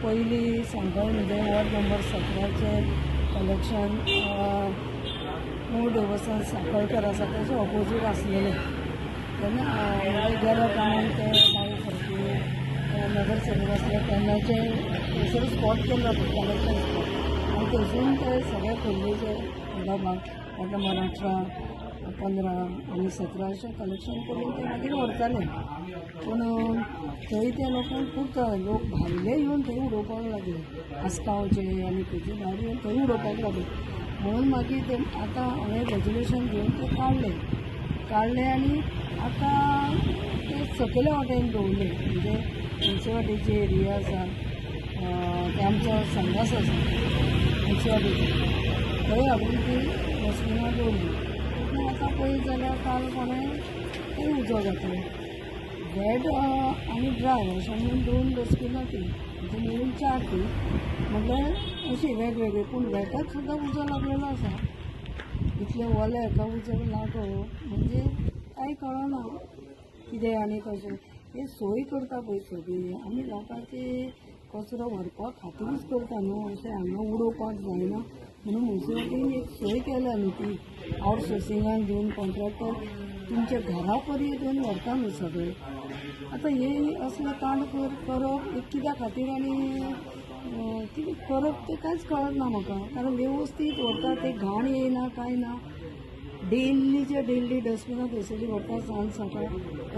पयलीं सांगोळ म्हणजे ward number 17चे collection मूळ देवस्थान साखळकर आसा त्याचे ऑपोजीट आसलेले तेन्ना गेल्या काळान ते बाय फरकी नगरसेवक आसले तेन्नाचे थंयसर स्पॉट केल्लो कलेक्शन स्पॉट आनी थंयसून ते सगळे पयलींचे भाग नंबर 18, 15 आनी 17 अशें कलेक्शन करून ते मागीर व्हरताले. पूण थंय त्या लोकांक खूब लोक भायले येवन थंय उडोवपाक लागले, आसगांवचे आनी खंयचे भायर येवन थंय उडोवपाक लागले. म्हणून मागीर ते आतां हांवें रेजोल्युशन घेवन ते काडले आनी आतां ते सकयल्या वाटेन दवरले. म्हणजे मुन्सिपाल्टीची एरिया आसा ते आमचो संघास आसा मुन्सिपाल्टीची थंय हाडून ती डस्टबिनां दवरली. पूण आतां पळयत जाल्यार काल कोणें तें उजो घातलें. वेट आनी ड्राय अशें म्हणून 2 डस्टबिनां ती म्हणजे मेळून 4 ती म्हटल्यार अशी वेगवेगळी. पूण वेटाक सुद्दां उजो लागलेलो आसा. इतले ओले हाका उजो लागो म्हणजे कांय कळना कितें आनी कशें. हे सोय करता पळय सगळी आमी लोकांची कचरो व्हरपा खातीरूच करता न्हू. अशें हांगा उडोवपाक जायना म्हणून मुन्सिपाल्टीन एक सोय केल्या न्ही ती आवटसोर्सिंगान घेवन कॉन्ट्रॅक्टर तुमच्या घरा पर्यंत येवन व्हरता न्हू सगळें. आतां हे असलें कांड करप एक कित्या खातीर आनी कितें करप तें कांयच कळना म्हाका. कारण वेवस्थीत व्हरता ते घाण येयना कांय ना. डेली डस्टबिनां थंयसरली व्हरता सांज सकाळ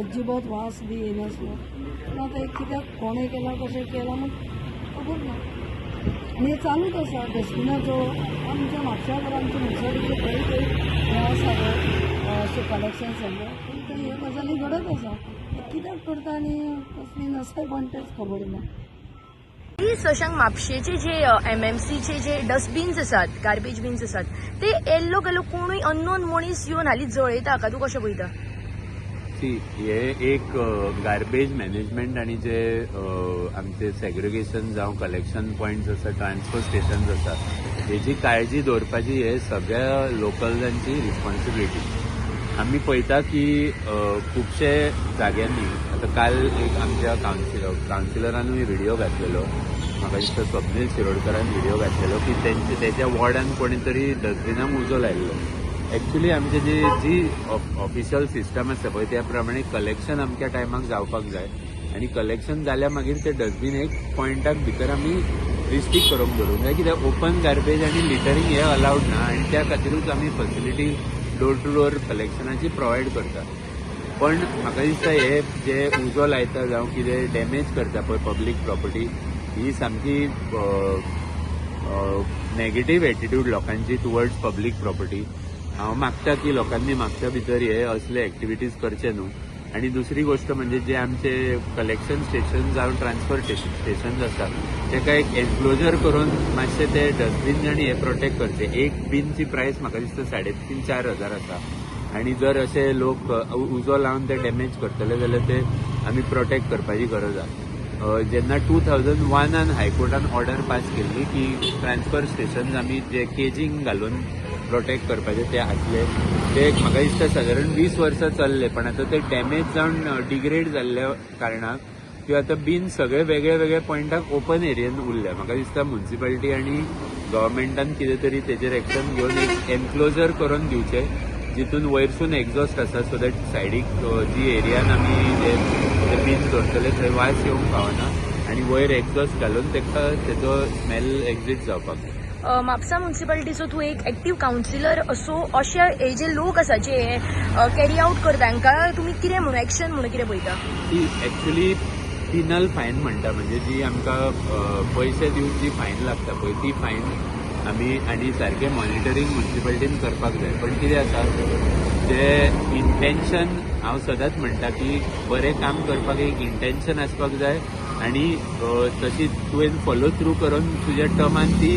अजिबात वास बी येनासलो. पूण आतां एक कित्याक कोणें केला कशें केलां म्हूण खबर ना. आनी हें चालूच आसा डस्टबिनाचो आमच्या म्हापश्याक आमच्या मुन्सिपाल्टीचे खंय हें आसा अशें कलेक्शन सगळें. पूण ते ह्यो गजाली घडत आसा. कित्याक करता आनी कसली नसताय तेच खबर ना. सशांक म्हापशेचे जे MMCचे जे डस्टबिन्स आसात, गार्बेज बिन्स आसात, ते येल्लो कोणूय अननोन मनीस येवन हालीं जळयता हाका तूं कशें पळयता? हे एक गार्बेज मॅनेजमेंट आनी जे आमचे सेग्रिगेशन जावं कलेक्शन पॉयंट्स आसा, ट्रान्सफर स्टेशन्स आसा, हेची काळजी दवरपाची हे सगळ्या लोकल्सांची रिस्पॉन्सिबिलिटी. आमी पळयता की खुबशे जाग्यांनी आतां काल एक आमच्या कावन्सिलरानूय व्हिडिओ घातलेलो, म्हाका दिसता स्वप्नील शिरोडकरान व्हिडिओ घातलेलो की तेच्या वॉर्डान कोणी तरी डस्टबिनाक उजो लायल्लो. एक्चुअली आमची जी ऑफिशियल सिस्टम आसा पळय त्या प्रमाणे कलेक्शन अमक्या टायमाक जावपाक जाय आनी कलेक्शन जाल्या मागीर ते डस्टबीन एक पॉयंटाक भितर आमी रिस्ट्रिक्ट करूंक दवरूंक जाय. कित्याक ओपन गार्बेज आनी लिटरींग हे अलावड ना आनी त्या खातीरूच आमी फॅसिलिटी डोर टू डोर कलेक्शनाची प्रोवायड करता. पण म्हाका दिसता हे जे उजो लायता जावं कितें डॅमेज करता पळय पब्लीक प्रॉपर्टी ही सामकी नेगेटीव एटिट्यूड लोकांची टुवर्ड्स पब्लीक प्रॉपर्टी. हांव मागता की लोकांनी म्हापशा भितर हे असले एक्टिविटीज करचे न्हू. आनी दुसरी गोष्ट म्हणजे जे आमचे कलेक्शन स्टेशन जावं ट्रान्सफर स्टेशन्स आसा तेका एक एन्क्लोजर करून मातशे ते डस्टबीन आनी हे प्रोटेक्ट करचे. एक बीनची प्रायस म्हाका दिसता 3,500-4,000 आसा आनी जर अशे लोक उजो लावन ते डॅमेज करतले जाल्यार ते आमी प्रोटेक्ट करपाची गरज आसा. जेन्ना 2001 हायकोर्टान ऑर्डर पास केल्ली की ट्रान्सफर स्टेशन आमी जे केजींग घालून प्रोटेक्ट करपाचे ते आसले ते म्हाका दिसता सादारण 20 वर्सां चल्ले. पण आतां ते डॅमेज जावन डिग्रेड जाल्ल्या कारणाक त्यो आतां बीन सगळे वेगळे पॉयंटाक ओपन एरियेन उरल्या. म्हाका दिसता म्युन्सिपाल्टी आनी गव्हर्मेंटान कितें तरी तेजेर एक्शन घेवन एक एन्क्लोजर करून दिवचे जितून वयरसून एक्झॉस्ट आसा सो दॅट सायडीक जी एरियान आमी जे बीन दवरतले थंय वास येवंक पावना आनी वयर एक्झॉस्ट घालून तेका तेजो स्मेल एक्झीट जावपाक जाय. म्हापसा म्युन्सिपाल्टीचो तूं एक एक्टीव कावन्सिलर असो अशे हे जे लोक आसा जे कॅरी आउट करता तांकां तुमी कितें म्हणून एक्शन म्हणून कितें पळयता? ती एक्चुअली पिनल फायन म्हणटा म्हणजे जी आमकां पयशे दिवन जी फायन लागता पळय ती फायन आमी आनी सारकें मॉनिटरींग म्युन्सिपाल्टीन करपाक जाय. पण कितें आसा जे इंटेन्शन हांव सदांच म्हणटा की बरें काम करपाक एक इंटेन्शन आसपाक जाय आनी तशी तुवें फॉलो थ्रू करून तुज्या टर्मान ती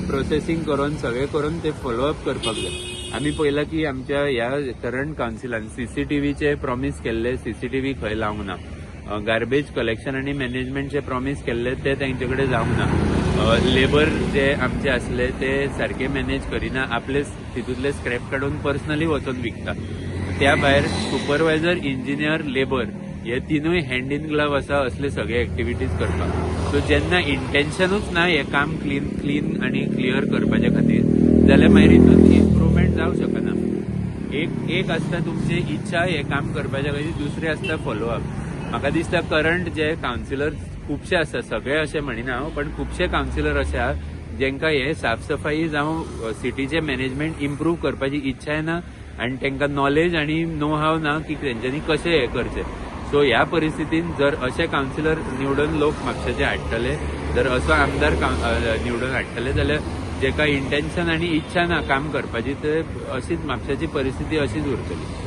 प्रोसेसींग करून सगळें करून ते फॉलोअप करपाक जाय. आमी पळयलां की आमच्या ह्या करंट कावन्सिलान CCTVचे प्रॉमीस केल्ले, CCTV खंय लावंक ना. गार्बेज कलेक्शन आनी मॅनेजमेंटचे प्रॉमीस केल्ले ते तेंचे कडेन जावंक ना. लेबर जे आमचे आसले ते सारके मॅनेज करिना, आपले तितूंतले स्क्रॅप काडून पर्सनली वचून विकता. त्या भायर सुपरवायझर, इंजिनियर, लेबर हे तिनूय हँड इन ग्लव आसा असले सगळे एक्टिविटीज करपाक. सो जेन्ना इंटेन्शनूच ना हे काम क्लीन आनी क्लियर करपाचे खातीर जाल्यार मागीर हितून इम्प्रुवमेंट जावंक शकना. एक आसता तुमची इच्छा हे काम करपाच्या खातीर, दुसरें आसता फॉलोअप. म्हाका दिसता करंट जे कावन्सिलर खुबशे आसा, सगळे अशें म्हणिना हांव, पण खुबशे कावन्सिलर अशे आहा जेंकां हे साफसफाई जावं सिटीचे मॅनेजमेंट इम्प्रूव करपाची इच्छाय ना आनी तांकां नॉलेज आनी नो हाव ना की तेंच्यांनी कशें हें करचें. सो ह्या परिस्थितीन जर अशे कावन्सिलर निवडून लोक म्हापशाचे हाडटले, जर असो आमदार निवडून हाडटले जाल्यार जेका इंटेन्शन आनी इच्छा ना काम करपाची, ते अशीच म्हापशाची परिस्थिती अशीच उरतली.